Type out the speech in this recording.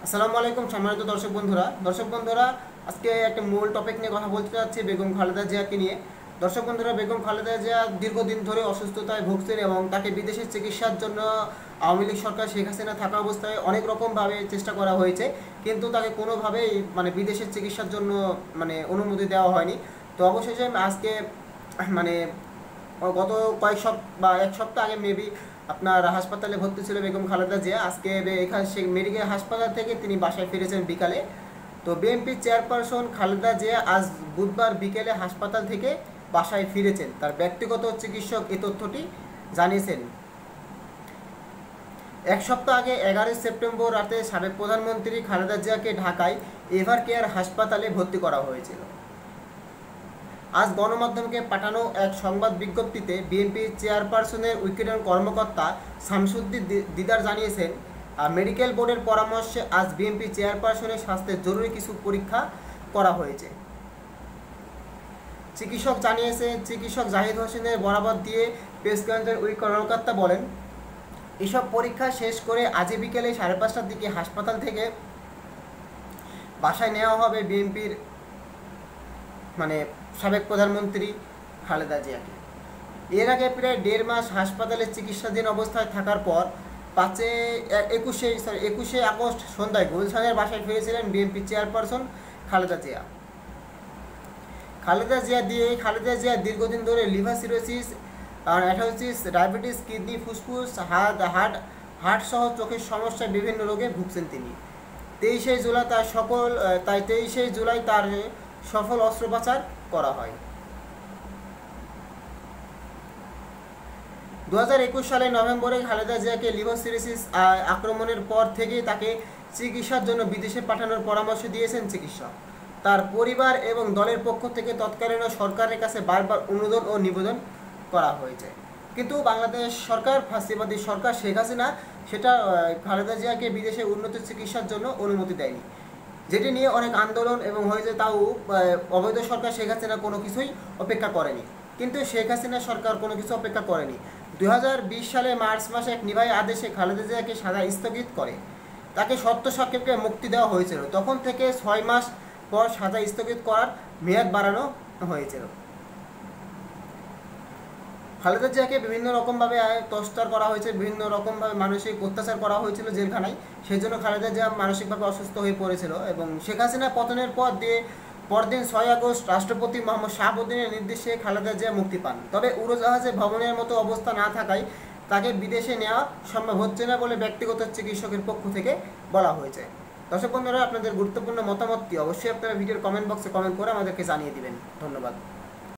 আসসালামু আলাইকুম সম্মানিত দর্শক বন্ধুরা আজকে একটা মূল টপিক নিয়ে কথা বলতে যাচ্ছি বেগম খালেদা জিয়াকে নিয়ে। দর্শক বন্ধুরা, বেগম খালেদা জিয়া দীর্ঘদিন ধরে অসুস্থতায় ভুগছেন এবং তাকে বিদেশে চিকিৎসার জন্য আওয়ামী লীগ সরকার শেখ হাসিনা থাকা অবস্থায় অনেক রকমভাবে চেষ্টা করা হয়েছে, কিন্তু তাকে কোনোভাবেই বিদেশের চিকিৎসার জন্য অনুমতি দেওয়া হয়নি। তো অবশেষে আজকে মানে গত কয়েক সপ্তাহ বা এক সপ্তাহ আগে মেবি আপনার হাসপাতালে ভর্তি ছিল বেগম খালেদা জিয়া। আজকে এখানে মেডিকেল হাসপাতাল থেকে তিনি বাসায় ফিরেছেন বিকালে। তো বিএনপি চেয়ারপারসন খালেদা জিয়া আজ বুধবার বিকেলে হাসপাতাল থেকে বাসায় ফিরেছেন। তার ব্যক্তিগত চিকিৎসক এই তথ্যটি জানিয়েছেন। এক সপ্তাহ আগে 11 সেপ্টেম্বর রাতে সাবেক প্রধানমন্ত্রী খালেদা জিয়াকে ঢাকায় এভার কেয়ার হাসপাতালে ভর্তি করা হয়েছিল। আজ গণমাধ্যমকে পাঠানো এক সংবাদ বিজ্ঞপ্তিতে বিএনপি চেয়ারপারসনের উইকেটের কর্মকর্তা শামসুদ্দিন দিদার জানিয়েছেন, মেডিকেল বোর্ডের পরামর্শে আজ বিএনপি চেয়ারপারসনের স্বাস্থ্যের জরুরি কিছু পরীক্ষা করা হয়েছে। চিকিৎসক জাহিদ হোসেনের বরাবর দিয়ে প্রেস ক্লাবের ওই কর্মকর্তা বলেন, এসব পরীক্ষা শেষ করে আজই বিকেলে 5:30টার দিকে হাসপাতাল থেকে বাসায় নেওয়া হবে বিএনপির সাবেক প্রধানমন্ত্রী খালেদা জিয়াকে। এর আগে প্রায় 1.5 মাস হাসপাতালে চিকিৎসাধীন অবস্থায় থাকার পর 21শে আগস্ট সন্ধ্যায় গুলশানের বাসায় ফিরেছিলেন বিএনপি চেয়ারপারসন খালেদা জিয়া। খালেদা জিয়া দীর্ঘদিন ধরে লিভার সিরোসিস, অ্যাথোসিস, ডায়াবেটিস, কিডনি, ফুসফুস, হার্ট সহ চোখের সমস্যায় বিভিন্ন রোগে ভুগছেন তিনি। 23শে জুলাই তার সফল অস্ত্রোপচার করা হয়। 2021 সালের নভেম্বরে খালেদা জিয়াকে লিভার সিরোসিস আক্রমণের পর থেকেই তাকে চিকিৎসার জন্য বিদেশে পাঠানোর পরামর্শ দিয়েছেন চিকিৎসক। তার পরিবার এবং দলের পক্ষ থেকে তৎকালীন সরকারের কাছে বারবার অনুরোধ ও নিবেদন করা হয়েছে, কিন্তু বাংলাদেশ সরকার, ফ্যাসিবাদী সরকার শেখ হাসিনা, সেটা খালেদা জিয়াকে বিদেশে উন্নত চিকিৎসার জন্য অনুমতি দেয়নি, যেটি নিয়ে অনেক আন্দোলন এবং হয়েছে। তাও অবৈধ সরকার শেখ হাসিনা কোনো কিছুই অপেক্ষা করেনি, কিন্তু শেখ হাসিনা সরকার কোনো কিছু অপেক্ষা করেনি। 2020 সালে মার্চ মাসে এক নির্বাহী আদেশে খালেদা জিয়াকে সাজা স্থগিত করে তাকে শর্ত সাপেক্ষে মুক্তি দেওয়া হয়েছিল। তখন থেকে 6 মাস পর সাজা স্থগিত করার মেয়াদ বাড়ানো হয়েছিল। খালেদা জিয়াকে বিভিন্ন রকমভাবে টর্চার করা হয়েছে, বিভিন্ন রকমভাবে মানসিক অত্যাচার করা হয়েছিল জেলখানায়। সেই জন্য খালেদা জিয়া মানসিকভাবে অসুস্থ হয়ে পড়েছিল এবং শেখ হাসিনা পতনের পরদিন 6 আগস্ট রাষ্ট্রপতি মোহাম্মদ শাহাবুদ্দিনের নির্দেশে খালেদা জিয়া মুক্তি পান। তবে উড়োজাহাজে ভ্রমণের মতো অবস্থা না থাকায় তাকে বিদেশে নেওয়া সম্ভব হচ্ছে না বলে ব্যক্তিগত চিকিৎসকের পক্ষ থেকে বলা হয়েছে। দর্শক বন্ধুরা, আপনাদের গুরুত্বপূর্ণ মতামতটি অবশ্যই আপনারা ভিডিওর কমেন্ট বক্সে কমেন্ট করে আমাদেরকে জানিয়ে দিবেন। ধন্যবাদ।